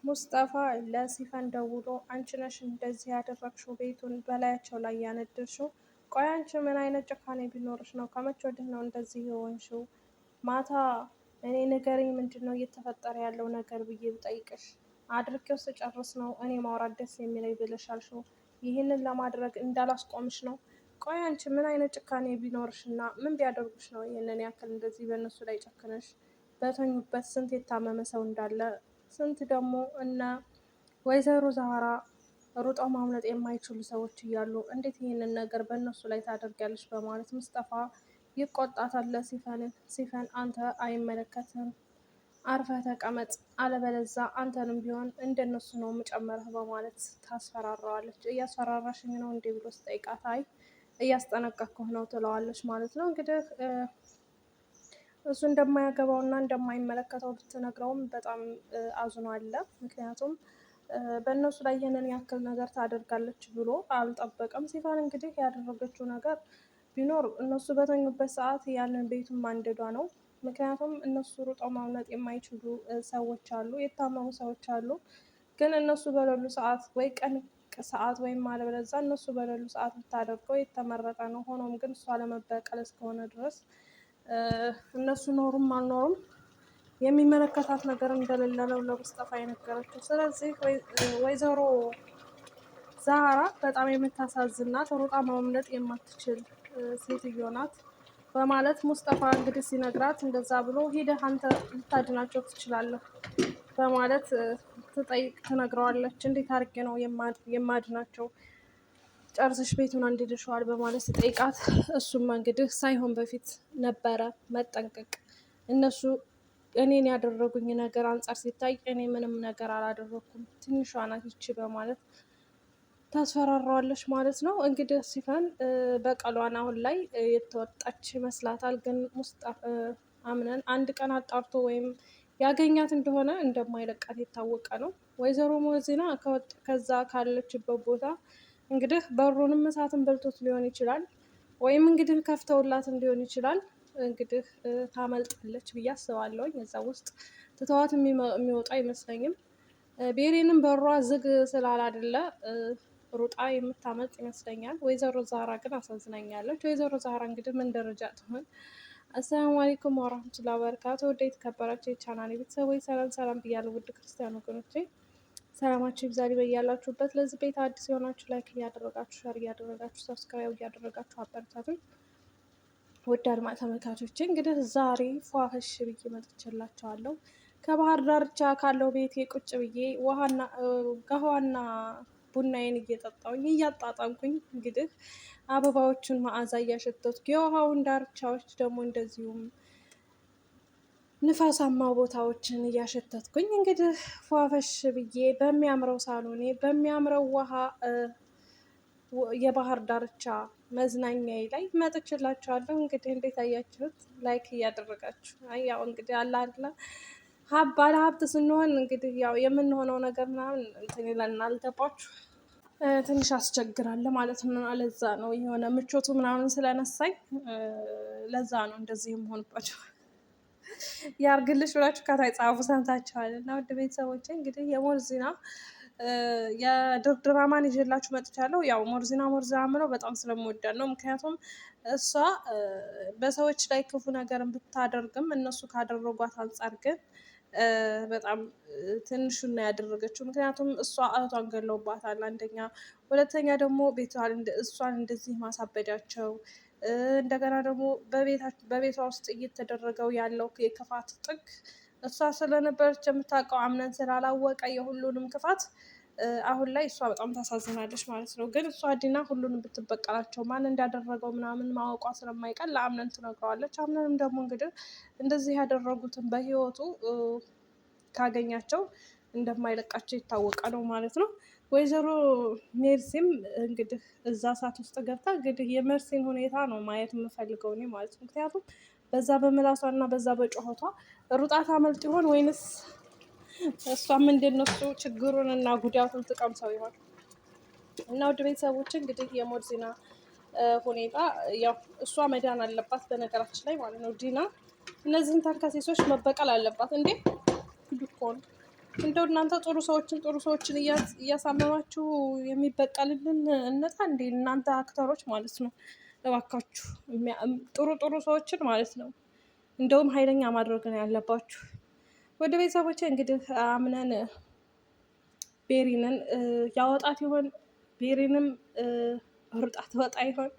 ሙስጠፋ ለሲፈን ደውሎ አንቺ ነሽ እንደዚህ ያደረግሽው ቤቱን በላያቸው ላይ ያነደድሽው? ቆይ አንቺ ምን አይነት ጭካኔ ቢኖርሽ ነው? ከመቼ ወዲህ ነው እንደዚህ የሆንሽው? ማታ እኔ ንገሪኝ፣ ምንድን ነው እየተፈጠረ ያለው ነገር ብዬ ብጠይቅሽ አድርጌው ስጨርስ ነው እኔ ማውራት ደስ የሚለኝ ብለሽ አልሽው። ይህንን ለማድረግ እንዳላስቆምሽ ነው። ቆይ አንቺ ምን አይነት ጭካኔ ቢኖርሽ እና ምን ቢያደርጉሽ ነው ይህንን ያክል እንደዚህ በእነሱ ላይ ጨክነሽ? በተኙበት ስንት የታመመ ሰው እንዳለ፣ ስንት ደግሞ እነ ወይዘሮ ዛህራ ሩጠው ማምለጥ የማይችሉ ሰዎች እያሉ እንዴት ይህንን ነገር በእነሱ ላይ ታደርጊያለሽ? በማለት ሙስጠፋ ይቆጣታል ለሲፈንን። ሲፈን አንተ አይመለከትም፣ አርፈህ ተቀመጥ፣ አለበለዛ አንተንም ቢሆን እንደነሱ ነው የምጨምርህ በማለት ታስፈራራዋለች። እያስፈራራሽኝ ነው እንዴ ብሎ ስጠይቃት አይ እያስጠነቀቅኩህ ነው ትለዋለች ማለት ነው። እንግዲህ እሱ እንደማያገባው እና እንደማይመለከተው ብትነግረውም በጣም አዝኗል። ምክንያቱም በእነሱ ላይ ይህንን ያክል ነገር ታደርጋለች ብሎ አልጠበቀም። ሲፋን እንግዲህ ያደረገችው ነገር ቢኖር እነሱ በተኙበት ሰዓት ያንን ቤቱን ማንደዷ ነው። ምክንያቱም እነሱ ሩጠው ማምለጥ የማይችሉ ሰዎች አሉ፣ የታመሙ ሰዎች አሉ። ግን እነሱ በሌሉ ሰዓት ወይ ቀን ሰዓት ወይም አለበለዚያ እነሱ በሌሉ ሰዓት ብታደርገው የተመረጠ ነው። ሆኖም ግን እሷ ለመበቀል እስከሆነ ድረስ እነሱ ኖሩም አልኖሩም የሚመለከታት ነገር እንደሌለ ነው ለሙስጠፋ የነገረችው። ስለዚህ ወይዘሮ ዛህራ በጣም የምታሳዝናት ሩጣ ማምለጥ የማትችል ሴትዮ ናት በማለት ሙስጠፋ እንግዲህ ሲነግራት እንደዛ ብሎ ሂደህ አንተ ልታድናቸው ትችላለህ በማለት ትነግረዋለች። እንዴት አድርጌ ነው የማድናቸው? ጨርሰሽ ቤቱን አንድደሽዋል በማለት ሲጠይቃት እሱም እንግዲህ ሳይሆን በፊት ነበረ መጠንቀቅ፣ እነሱ እኔን ያደረጉኝ ነገር አንጻር ሲታይ እኔ ምንም ነገር አላደረኩም፣ ትንሿ ናት ይቺ በማለት ታስፈራራዋለች ማለት ነው። እንግዲህ ሲፈን በቀሏን አሁን ላይ የተወጣች ይመስላታል። ግን አምነን አንድ ቀን አጣርቶ ወይም ያገኛት እንደሆነ እንደማይለቃት የታወቀ ነው። ወይዘሮ ሞዚና ከዛ ካለችበት ቦታ እንግዲህ በሩንም እሳትን በልቶት ሊሆን ይችላል፣ ወይም እንግዲህ ከፍተውላትም ሊሆን ይችላል። እንግዲህ ታመልጣለች ብዬ አስባለሁኝ። እዛ ውስጥ ትተዋት የሚወጣ አይመስለኝም። ቤሬንም በሯ ዝግ ስላላደለ ሩጣ የምታመልጥ ይመስለኛል። ወይዘሮ ዛህራ ግን አሳዝናኛለች። ወይዘሮ ዛህራ እንግዲህ ምን ደረጃ ትሆን? አሰላሙ አለይኩም ወራህመቱላሂ ወበረካቱ። ወደ የተከበራችሁ የቻናሌ ቤተሰቦች ሰላም ሰላም ብያለሁ። ውድ ክርስቲያን ወገኖቼ ሰላማችሁ ይብዛልኝ በያላችሁበት። ለዚህ ቤት አዲስ የሆናችሁ ላይክ እያደረጋችሁ፣ ሸር እያደረጋችሁ፣ ሰብስክራይብ እያደረጋችሁ አበረታቱኝ። ውድ አድማጭ ተመልካቾቼ እንግዲህ ዛሬ ፏፈሽ ብዬ መጥቼላችኋለሁ። ከባህር ዳርቻ ካለው ቤቴ ቁጭ ብዬ ውሃና ቡናዬን እየጠጣሁኝ እያጣጣምኩኝ እንግዲህ አበባዎቹን መዓዛ እያሸተትኩ የውሃውን ዳርቻዎች ደግሞ እንደዚሁም ንፋሳማ ቦታዎችን እያሸተትኩኝ እንግዲህ ፏፈሽ ብዬ በሚያምረው ሳሎኔ በሚያምረው ውሃ የባህር ዳርቻ መዝናኛዬ ላይ መጥቼላችኋለሁ። እንግዲህ እንዴት አያችሁት? ላይክ እያደረጋችሁ ያው እንግዲህ አለ አይደለ ባለ ሀብት ስንሆን እንግዲህ ያው የምንሆነው ነገር ምናምን እንትን ይለናል። ገባችሁ? ትንሽ አስቸግራል ማለት ነው። ለዛ ነው የሆነ ምቾቱ ምናምን ስለነሳኝ ለዛ ነው እንደዚህ የምሆንባቸው። ያርግልሽ ብላችሁ ከታይ ጻፉ። ሰምታችኋል። እና ውድ ቤተሰቦቼ እንግዲህ የሞርዚና የድራማን ይዤላችሁ መጥቻለሁ። ያው ሞርዚና ምለው በጣም ስለምወዳት ነው። ምክንያቱም እሷ በሰዎች ላይ ክፉ ነገርን ብታደርግም እነሱ ካደረጓት አንጻር ግን በጣም ትንሹን ነው ያደረገችው። ምክንያቱም እሷ እህቷን ገለውባታል አንደኛ፣ ሁለተኛ ደግሞ እሷን እንደዚህ ማሳበዳቸው እንደገና ደግሞ በቤቷ ውስጥ እየተደረገው ያለው የክፋት ጥግ እሷ ስለነበረች የምታውቀው አምነን ስላላወቀ የሁሉንም ክፋት አሁን ላይ እሷ በጣም ታሳዝናለች ማለት ነው። ግን እሷ ዲና ሁሉንም ብትበቀላቸው ማን እንዳደረገው ምናምን ማወቋ ስለማይቀር ለአምነን ትነግረዋለች። አምነንም ደግሞ እንግዲህ እንደዚህ ያደረጉትን በህይወቱ ካገኛቸው እንደማይለቃቸው የታወቀ ነው ማለት ነው። ወይዘሮ ሜርሲም እንግዲህ እዛ እሳት ውስጥ ገብታ እንግዲህ የሜርሲን ሁኔታ ነው ማየት የምፈልገው እኔ ማለት ነው። ምክንያቱም በዛ በምላሷ እና በዛ በጮኸቷ ሩጣት አመልጥ ይሆን ወይንስ እሷም እንደነሱ ችግሩን እና ጉዳቱን ትቀምሰው ይሆን? እና ውድ ቤተሰቦች እንግዲህ የሞርዚና ሁኔታ ያው እሷ መዳን አለባት በነገራችን ላይ ማለት ነው። ዲና እነዚህን ተንከሴሶች መበቀል አለባት እንዴ! ጉድ እኮ ነው። እንደው እናንተ ጥሩ ሰዎችን እያሳመማችሁ የሚበቀልልን እነታ እንዴ እናንተ አክተሮች ማለት ነው። እባካችሁ ጥሩ ሰዎችን ማለት ነው እንደውም ኃይለኛ ማድረግ ነው ያለባችሁ። ወደ ቤተሰቦቼ እንግዲህ አምነን ቤሪንን ያወጣት ይሆን? ቤሪንም ሩጣ ትወጣ ይሆን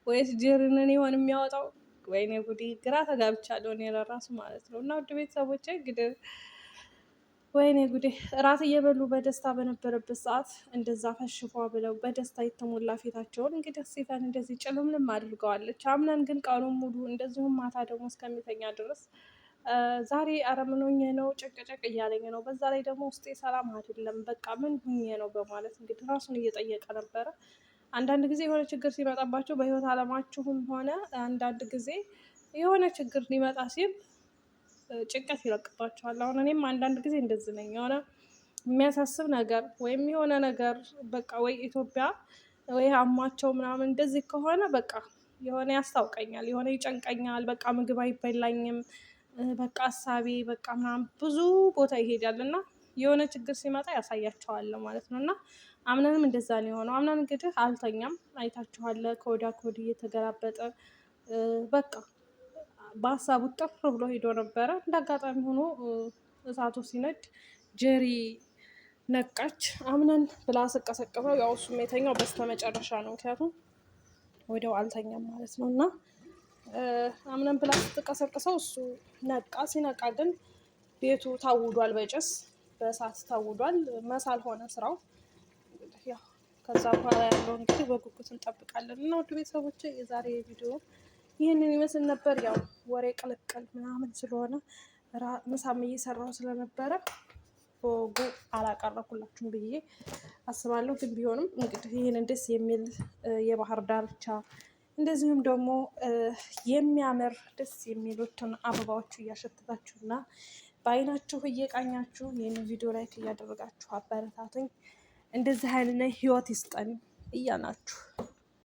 ወይስ ጀሪንን ይሆን የሚያወጣው? ወይኔ ጉዲ ግራ ተጋብቻለሁ እኔ ለራሱ ማለት ነው። እና ውድ ቤተሰቦቼ እንግዲህ ወይኔ ጉዴ እራት እየበሉ በደስታ በነበረበት ሰዓት እንደዛ ፈሽፏ ብለው በደስታ የተሞላ ፊታቸውን እንግዲህ ሲፈን እንደዚህ ጭልምልም አድርገዋለች። አምነን ግን ቀኑን ሙሉ እንደዚሁም ማታ ደግሞ እስከሚተኛ ድረስ ዛሬ ኧረ ምን ሆኜ ነው ጭቅጭቅ እያለኝ ነው፣ በዛ ላይ ደግሞ ውስጤ ሰላም አይደለም፣ በቃ ምን ሆኜ ነው በማለት እንግዲህ ራሱን እየጠየቀ ነበረ። አንዳንድ ጊዜ የሆነ ችግር ሲመጣባቸው በህይወት አለማችሁም ሆነ አንዳንድ ጊዜ የሆነ ችግር ሊመጣ ሲል ጭንቀት ይለቅባቸዋል። አሁን እኔም አንዳንድ ጊዜ እንደዚህ ነኝ። የሆነ የሚያሳስብ ነገር ወይም የሆነ ነገር በቃ ወይ ኢትዮጵያ ወይ አሟቸው ምናምን እንደዚህ ከሆነ በቃ የሆነ ያስታውቀኛል፣ የሆነ ይጨንቀኛል፣ በቃ ምግብ አይበላኝም፣ በቃ ሀሳቤ በቃ ምናምን ብዙ ቦታ ይሄዳል እና የሆነ ችግር ሲመጣ ያሳያቸዋል ማለት ነው። እና አምነንም እንደዛ ነው የሆነው። አምነን እንግዲህ አልተኛም፣ አይታችኋለ፣ ከወዲያ ከወዲህ እየተገላበጠ በቃ በሀሳቡ ጥር ብሎ ሄዶ ነበረ። እንደ አጋጣሚ ሆኖ እሳቱ ሲነድ ጀሪ ነቃች። አምነን ብላ ስቀሰቅሰው ያው እሱም የተኛው በስተመጨረሻ ነው፣ ምክንያቱም ወዲያው አልተኛም ማለት ነው። እና አምነን ብላ ስትቀሰቅሰው እሱ ነቃ። ሲነቃ ግን ቤቱ ታውዷል፣ በጭስ በእሳት ታውዷል። መሳል ሆነ ስራው። ያው ከዛ በኋላ ያለው እንግዲህ በጉጉት እንጠብቃለን። እና ውድ ቤተሰቦች የዛሬ ቪዲዮ ይህንን ይመስል ነበር። ያው ወሬ ቅልቅል ምናምን ስለሆነ ምሳም እየሰራሁ ስለነበረ በወጉ አላቀረብኩላችሁም ብዬ አስባለሁ። ግን ቢሆንም እንግዲህ ይህንን ደስ የሚል የባህር ዳርቻ እንደዚሁም ደግሞ የሚያምር ደስ የሚሉትን አበባዎቹ እያሸተታችሁና በአይናችሁ እየቃኛችሁ ይህንን ቪዲዮ ላይክ እያደረጋችሁ አበረታቱኝ። እንደዚህ አይነት ህይወት ይስጠን እያላችሁ